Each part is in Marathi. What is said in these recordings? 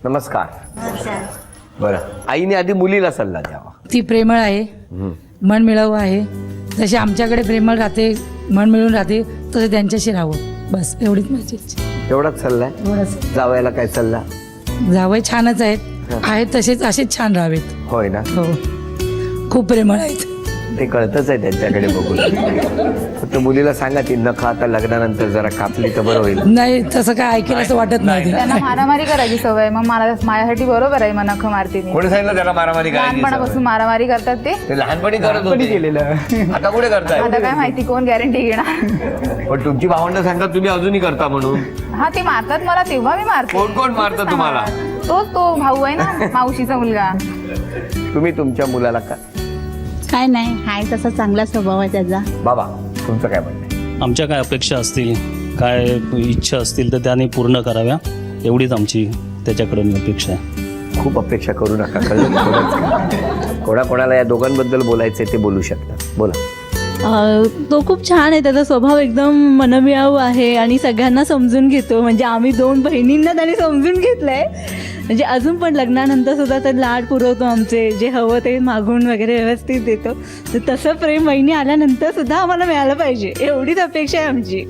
नमस्कार. बरं, आईने आधी मुलीला सल्ला द्यावा. ती प्रेमळ आहे, मनमिळाऊ आहे. जसे आमच्याकडे प्रेमळ राहते, मन मिळून राहते, तसे त्यांच्याशी राहावं. बस एवढीच माझी इच्छा. एवढाच सल्ला आहे. एवढंच. जावयाला काय सल्ला? जावई छानच आहेत तसेच असेच छान राहावेत. होय ना. हो, खूप प्रेमळ आहेत. ते कळतच आहे त्यांच्याकडे बघून. फक्त मुलीला सांगा ती नख आता लग्नानंतर जरा कापली तर बरं होईल. नाही, तसं काय ऐकेल असं वाटत नाही. त्यांना मारामारी करायची सवय, मग मला माझ्यासाठी बरोबर आहे. मग नख मारते मी. कोणी सांगितलं त्याला मारामारी करायची? लहानपणापासून मारामारी करतात ते लहानपणी करत होते केलेलं. आता कुठे करताय? आता काय माहिती, कोण गॅरंटी घेणार. पण तुमची भावंड सांगतात तुम्ही अजूनही करता म्हणून. हा, ते मारतात मला तेव्हा मी मारते. कोण कोण मारतं तुम्हाला? तो भाऊ आहे ना, मावशीचा मुलगा. तुम्ही तुमच्या मुलाला का? काय नाही, हाय तसा चांगला स्वभाव आहे त्याचा. बाबा, तुमचं काय म्हणणं आहे? आमच्या काय अपेक्षा असतील, काय इच्छा असतील तर त्याने पूर्ण कराव्या, एवढीच आमची त्याच्याकडून अपेक्षा आहे. खूप अपेक्षा करू नका. कोणाकोणाला या दोघांबद्दल बोलायचे ते बोलू शकतात. बोला. तो खूप छान आहे, त्याचा स्वभाव एकदम मनमिळाऊ आहे आणि सगळ्यांना समजून घेतो. म्हणजे आम्ही 2 बहिणींना त्याने समजून घेतलंय. म्हणजे अजून पण लग्नानंतर सुद्धा तर लाड पुरवतो आमचे, जे हवं ते मागून वगैरे व्यवस्थित देतो. तर तसं प्रेम बहिणी आल्यानंतर सुद्धा आम्हाला मिळालं पाहिजे, एवढीच अपेक्षा आहे आमची.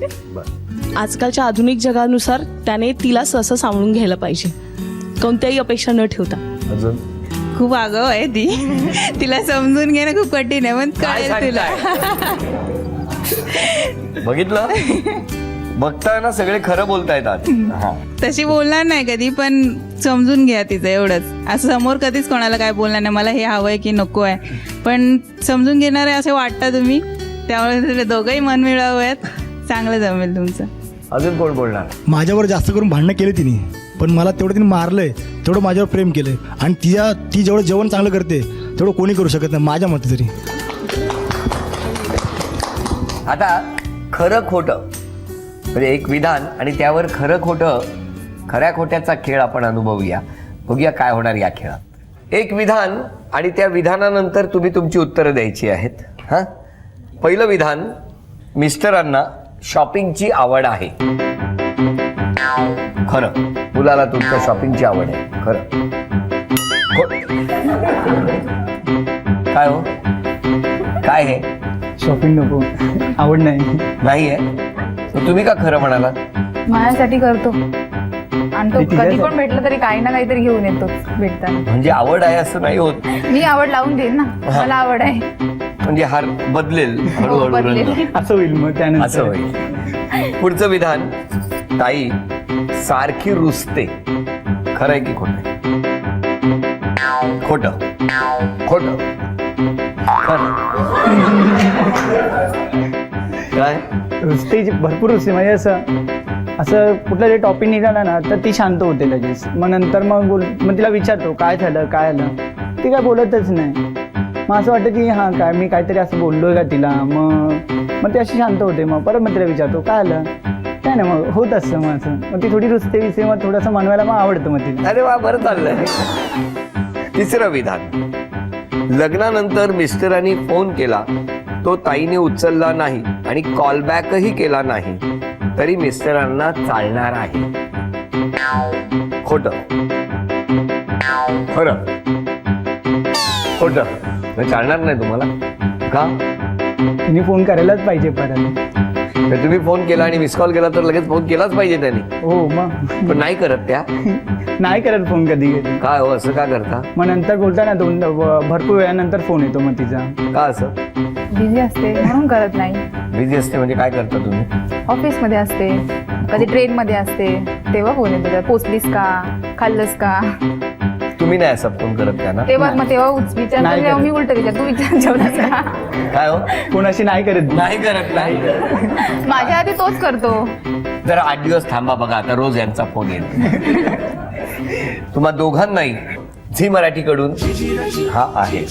आजकालच्या आधुनिक जगानुसार त्याने तिला असं सांभाळून घ्यायला पाहिजे, कोणत्याही अपेक्षा न ठेवता. अजून खूप आगाऊ आहे ती. तिला समजून घेणं खूप कठीण आहे, पण कळेल तुला. बघितलं, बघताना सगळे खरं बोलतायत आज. तशी बोलणार नाही कधी, पण समजून घ्या तिचं, एवढंच. असं समोर कधीच कोणाला काय बोलणार नाही, मला हे हवंय की नको आहे, पण समजून घेणार आहे असं वाटतं तुम्ही. त्यामुळे दोघंही मनमिळाऊ आहेत, चांगलं जमेल तुमचं. अजून कोण बोलणार? माझ्यावर जास्त करून भांडणं केली तिने, पण मला तेवढं तिने मारलंय, तेवढं माझ्यावर प्रेम केलंय. आणि ती जेवढं जेवण चांगलं करते तेवढं कोणी करू शकत नाही माझ्या मते तरी. आता खरं खोटं म्हणजे एक विधान आणि त्यावर खरं खोटं, खऱ्या खोट्याचा खेळ आपण अनुभवूया. बघूया काय होणार या खेळात. एक विधान आणि त्या विधानानंतर तुम्ही तुमची उत्तरं द्यायची आहेत. हां, पहिलं विधान, मिस्टरांना शॉपिंगची आवड आहे. खरं. मुलाला तुमच्या शॉपिंगची आवड आहे. खरं. काय हो, काय हे? शॉपिंग नको, आवड नाही आहे. तुम्ही का खरं म्हणाला? माझ्यासाठी करतो आणि तो कधी पण भेटला तरी काही ना काहीतरी घेऊन येतो भेटताना. म्हणजे आवड आहे असं नाही होत. मी आवड लावून देईन ना, मला आवड आहे. म्हणजे हार बदलेल हळूहळू बदलेल. रंग. असं होईल मग त्यानंतर. असं होईल. पुढचं विधान, ताई सारखी रुसते. खरं आहे की खोटं? खोटं. खोटं. खरं. काय? रुसते भरपूर रुसते. म्हणजे असं कुठला जे टॉपिक निघाला ना तर ती शांत होते लगेच. मग नंतर मग तिला विचारतो काय झालं काय आलं, ती काय बोलतच नाही. मग असं वाटतं की हां काय मी काहीतरी असं बोललोय का तिला. मग ती अशी शांत होते. मग परत मग तिला विचारतो काय आलं, काय नाही, मग होत असतं. मग असं मग ती थोडी रुसते विसते, मग थोडंसं मनवायला मग आवडतं मग तिला. अरे वा, बरं चाललंय. तिसरं विधान, लग्नानंतर मिस्टरांनी फोन केला, तो ताईने उचलला नाही आणि कॉलबॅकही केला नाही तरी मिस्टरांना चालणार आहे. खोटं. खरं. खोटं. चालणार नाही तुम्हाला का? तिने फोन करायलाच पाहिजे परत. तर तुम्ही फोन केला आणि मिस कॉल केला तर लगेच फोन केलाच पाहिजे त्यांनी. हो, मग पण नाही करत त्या. नाही करत फोन कधी कधी. काय हो, असं का करता? मग नंतर बोलता ना भरपूर वेळानंतर फोन येतो मग तिचा. का असं? बिझी असते म्हणून करत नाही. बिझी असते म्हणजे काय करता तुम्ही? ऑफिसमध्ये असते, कधी ट्रेनमध्ये असते, तेव्हा फोन येतो. पोचलीस का, खाल्लंस का, तुम्ही नाही असं फोन करत त्यांना? तेव्हा विचारतो. नाही तेव्हा मी करत. उलट विचार, तू विचार जेवणास का. काय हो? कोणाशी नाही करत. नाही करत. नाही. माझ्या आधी तोच करतो. जरा 8 दिवस थांबा, बघा आता रोज यांचा फोन येईल. तुम्हा दोघांनाही झी मराठीकडून हा आहे.